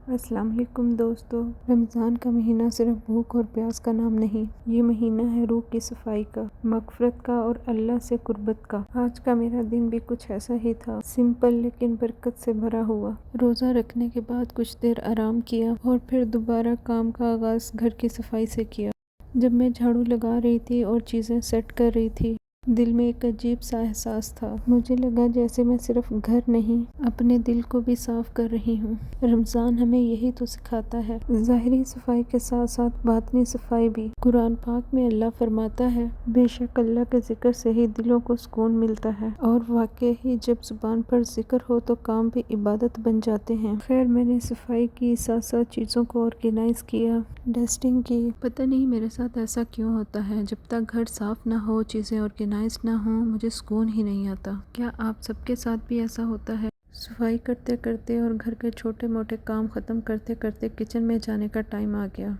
अस्सलाम वालेकुम दोस्तों। रमज़ान का महीना सिर्फ भूख और प्यास का नाम नहीं, ये महीना है रूह की सफाई का, मगफरत का और अल्लाह से कुर्बत का। आज का मेरा दिन भी कुछ ऐसा ही था, सिंपल लेकिन बरकत से भरा हुआ। रोज़ा रखने के बाद कुछ देर आराम किया और फिर दोबारा काम का आगाज़ घर की सफाई से किया। जब मैं झाड़ू लगा रही थी और चीज़ें सेट कर रही थी, दिल में एक अजीब सा एहसास था। मुझे लगा जैसे मैं सिर्फ घर नहीं, अपने दिल को भी साफ कर रही हूँ। रमज़ान हमें यही तो सिखाता है, ज़ाहिरी सफाई के साथ साथ बातनी सफाई भी। कुरान पाक में अल्लाह फरमाता है, बेशक अल्लाह के जिक्र से ही दिलों को सुकून मिलता है, और वाकई ही जब जुबान पर जिक्र हो तो काम भी इबादत बन जाते हैं। खैर, मैंने सफाई की, साथ साथ चीज़ों को ऑर्गेनाइज किया, डस्टिंग की। पता नहीं मेरे साथ ऐसा क्यों होता है, जब तक घर साफ ना हो, चीज़ें ऑर्गेनाइज ना हो, मुझे सुकून ही नहीं आता। क्या आप सबके साथ भी ऐसा होता है? सफाई करते करते और घर के छोटे मोटे काम ख़त्म करते करते किचन में जाने का टाइम आ गया।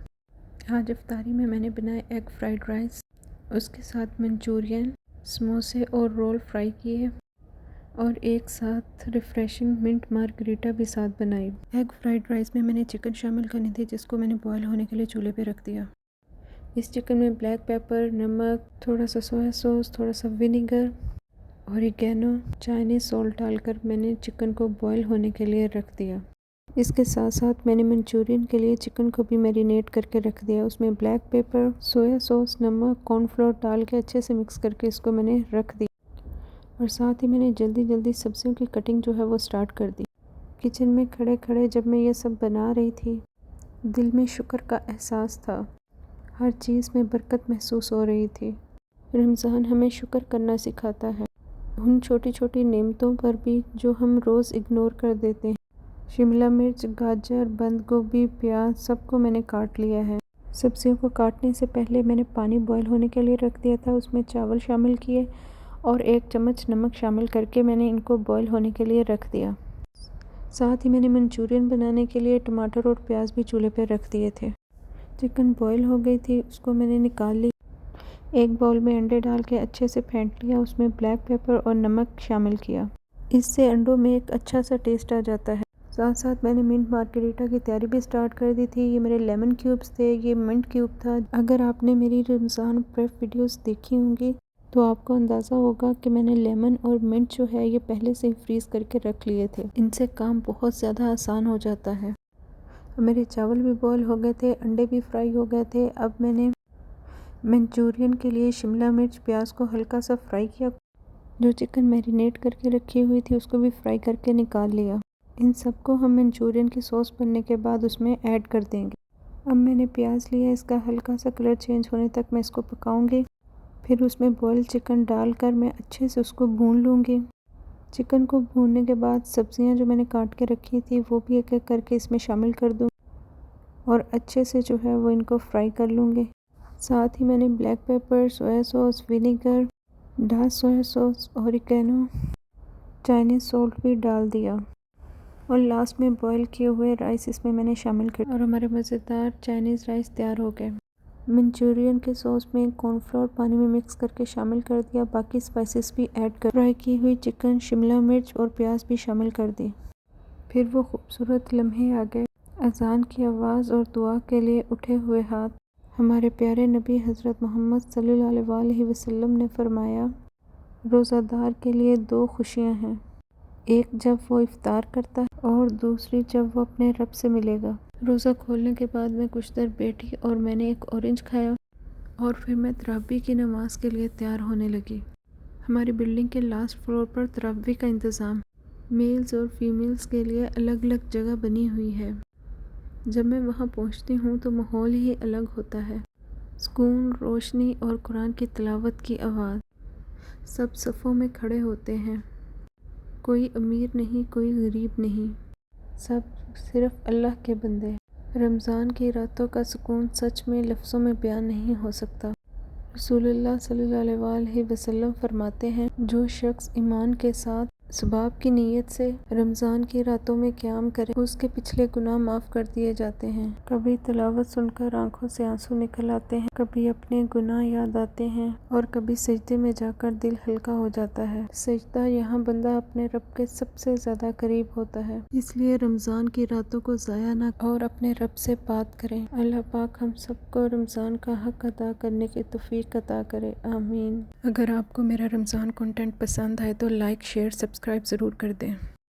आज इफ्तारी में मैंने बनाए एग फ्राइड राइस, उसके साथ मंचूरियन, समोसे और रोल फ्राई किए, और एक साथ रिफ़्रेशिंग मिंट मार्गरीटा भी साथ बनाई। एग फ्राइड राइस में मैंने चिकन शामिल करनी थी, जिसको मैंने बॉयल होने के लिए चूल्हे पे रख दिया। इस चिकन में ब्लैक पेपर, नमक, थोड़ा सा सोया सॉस, थोड़ा सा विनेगर, ऑरिगेनो, चाइनीज़ सॉल्ट डालकर मैंने चिकन को बॉईल होने के लिए रख दिया। इसके साथ साथ मैंने मंचूरियन के लिए चिकन को भी मैरिनेट करके रख दिया। उसमें ब्लैक पेपर, सोया सॉस, नमक, कॉर्नफ्लोर डाल के अच्छे से मिक्स करके इसको मैंने रख दिया, और साथ ही मैंने जल्दी जल्दी सब्जियों की कटिंग जो है वो स्टार्ट कर दी। किचन में खड़े खड़े जब मैं ये सब बना रही थी, दिल में शुक्र का एहसास था, हर चीज़ में बरकत महसूस हो रही थी। रमज़ान हमें शुक्र करना सिखाता है, उन छोटी छोटी नेमतों पर भी जो हम रोज़ इग्नोर कर देते हैं। शिमला मिर्च, गाजर, बंद गोभी, प्याज सबको मैंने काट लिया है। सब्जियों को काटने से पहले मैंने पानी बॉयल होने के लिए रख दिया था, उसमें चावल शामिल किए और 1 चम्मच नमक शामिल करके मैंने इनको बॉयल होने के लिए रख दिया। साथ ही मैंने मंचूरियन बनाने के लिए टमाटर और प्याज भी चूल्हे पर रख दिए थे। चिकन बॉयल हो गई थी, उसको मैंने निकाल ली। एक बाउल में अंडे डाल के अच्छे से फेंट लिया, उसमें ब्लैक पेपर और नमक शामिल किया। इससे अंडों में एक अच्छा सा टेस्ट आ जाता है। साथ साथ मैंने मिंट मार्गरीटा की तैयारी भी स्टार्ट कर दी थी। ये मेरे लेमन क्यूब्स थे, ये मिंट क्यूब था। अगर आपने मेरी रमज़ान प्रेप वीडियोस देखी होंगी तो आपको अंदाज़ा होगा कि मैंने लेमन और मिंट जो है ये पहले से ही फ्रीज़ करके रख लिए थे। इनसे काम बहुत ज़्यादा आसान हो जाता है। मेरे चावल भी बॉयल हो गए थे, अंडे भी फ्राई हो गए थे। अब मैंने मंचूरियन के लिए शिमला मिर्च, प्याज को हल्का सा फ्राई किया। जो चिकन मैरिनेट करके रखी हुई थी उसको भी फ्राई करके निकाल लिया। इन सबको हम मंचूरियन की सॉस बनने के बाद उसमें ऐड कर देंगे। अब मैंने प्याज लिया, इसका हल्का सा कलर चेंज होने तक मैं इसको पकाऊंगी। फिर उसमें बॉयल चिकन डालकर मैं अच्छे से उसको भून लूँगी। चिकन को भूनने के बाद सब्जियां जो मैंने काट के रखी थी वो भी एक एक करके इसमें शामिल कर दूँ और अच्छे से जो है वो इनको फ्राई कर लूँगी। साथ ही मैंने black pepper, soya sauce, vinegar, dark soya sauce, oregano, Chinese salt भी डाल दिया, और लास्ट में बॉईल किए हुए राइस इसमें मैंने शामिल कर, और हमारे मज़ेदार चाइनीज़ राइस तैयार हो गए। मंचूरियन के सॉस में कॉर्नफ्लोर पानी में मिक्स करके शामिल कर दिया, बाकी स्पाइसेस भी ऐड कर, फ्राई की हुई चिकन, शिमला मिर्च और प्याज भी शामिल कर दी। फिर वो खूबसूरत लम्हे आ गए, अजान की आवाज़ और दुआ के लिए उठे हुए हाथ। हमारे प्यारे नबी हज़रत मोहम्मद सल्लल्लाहु अलैहि वसल्लम ने फरमाया, रोज़ादार के लिए 2 खुशियाँ हैं, एक जब वो इफ्तार करता है और दूसरी जब वो अपने रब से मिलेगा। रोज़ा खोलने के बाद मैं कुछ देर बैठी और मैंने एक ऑरेंज खाया, और फिर मैं तरावी की नमाज के लिए तैयार होने लगी। हमारी बिल्डिंग के लास्ट फ्लोर पर तरावी का इंतज़ाम, मेल्स और फीमेल्स के लिए अलग अलग जगह बनी हुई है। जब मैं वहाँ पहुँचती हूँ तो माहौल ही अलग होता है, सुकून, रोशनी और कुरान की तिलावत की आवाज़। सब सफ़ों में खड़े होते हैं, कोई अमीर नहीं, कोई गरीब नहीं, सब सिर्फ अल्लाह के बंदे। रमज़ान की रातों का सुकून सच में लफ्ज़ों में बयान नहीं हो सकता। रसूलुल्लाह सल्लल्लाहु अलैहि वसल्लम फरमाते हैं, जो शख्स ईमान के साथ सुबह की नीयत से रमज़ान की रातों में क़याम करें, उसके पिछले गुनाह माफ़ कर दिए जाते हैं। कभी तिलावत सुनकर आंखों से आंसू निकल आते हैं, कभी अपने गुनाह याद आते हैं और कभी सजदे में जाकर दिल हल्का हो जाता है। सजदा यहाँ बंदा अपने रब के सबसे ज़्यादा करीब होता है, इसलिए रमज़ान की रातों को ज़ाया न और अपने रब से बात करें। अल्लाह पाक हम सबको रमज़ान का हक अदा करने की तौफीक अता करे, आमीन। अगर आपको मेरा रमज़ान कंटेंट पसंद आए तो लाइक, शेयर, सब्सक्राइब ज़रूर कर दें।